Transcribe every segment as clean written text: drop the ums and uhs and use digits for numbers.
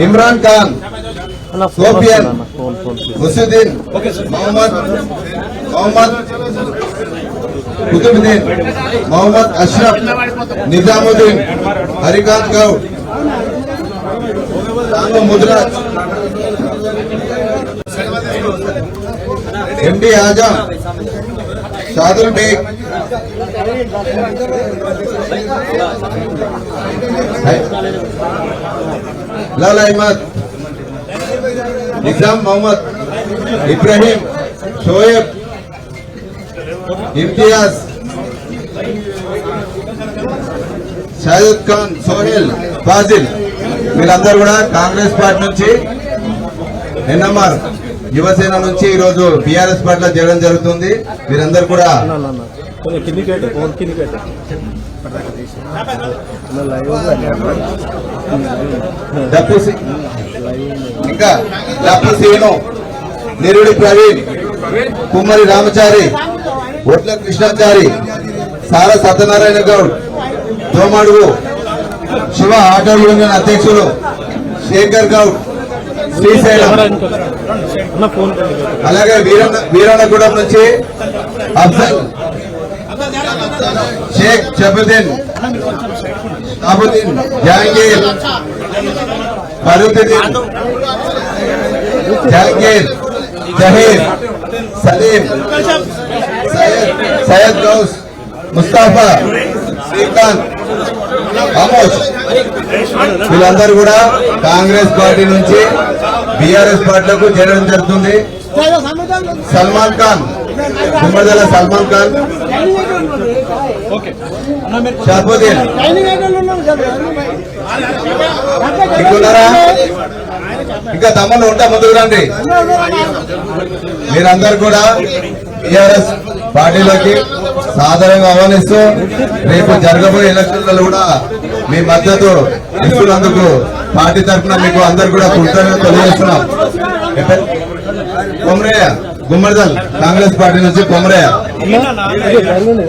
Imran Khan, सोफियन, मुसुद्दीन, Mohammad Qutubuddin, Mohammad Ashraf, Nizamuddin, Harikant Gaur, मुद्राज, MD आजम, Shadul bag, लाल अहमद, निजाम मोहम्मद, इब्राहिम, शोएब, इम्तियाज, शाहिद खान, सोहेल, फाजिल వీళ్ళందరూ కూడా Congress party నుంచి ఎన్ఎంఆర్ యువసేన నుంచి ఈ రోజు బీఆర్ఎస్ పార్టీలో చేరడం జరుగుతుంది. వీరందరూ కూడా ఇంకా డప్పు సీను, నిరుడి ప్రవీణ్, కుమ్మరి రామచారి, ఒట్ల కృష్ణాచారి, సార సత్యనారాయణ గౌడ్, దోమడుగు శివ ఆటో యూనియన్ అధ్యక్షులు శేఖర్ గౌడ్, శ్రీశైలం, అలాగే వీరన్నగూడెం నుంచి అఫ్జల్ షేక్ షబుద్దీన్, జహాంగీర్, ఫరూద్దీన్, జహాంగీర్, జహీర్, సలీం, సయ్యద్ గౌస్, ముస్తాఫా, శ్రీకాంత్, అమోష్ వీళ్ళందరూ కూడా కాంగ్రెస్ పార్టీ నుంచి బీఆర్ఎస్ పార్టీలకు చేరడం జరుగుతుంది. సల్మాన్ ఖాన్, గుమ్మడిదల సల్మాన్ ఖాన్, షాఫుద్దీన్ ఇంకున్నారా? ఇంకా తమ్ముళ్ళు ఉంటా ముందుకు రండి. మీరందరూ కూడా టీఆర్ఎస్ పార్టీలోకి సాధారణంగా ఆహ్వానిస్తూ రేపు జరగబోయే ఎలక్షన్లలో కూడా మీ మద్దతు ఇస్తున్నందుకు పార్టీ తరఫున మీకు అందరు కూడా కృతజ్ఞతలు తెలియజేస్తున్నాం. కొమరయ్య గుమ్మడిదల్ కాంగ్రెస్ పార్టీ నుంచి కొమరయ్య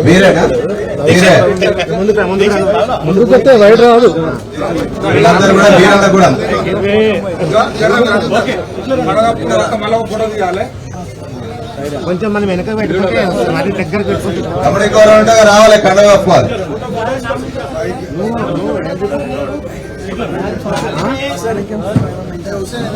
వీరేనా? వీరే వీళ్ళందరూ కూడా వీరన్న కూడా కొంచెం మనం వెనక పెట్టుకుంటే మరి దగ్గర పెట్టుకుంటాం. తమ్ముడి గౌరవంగా రావాలి కండవ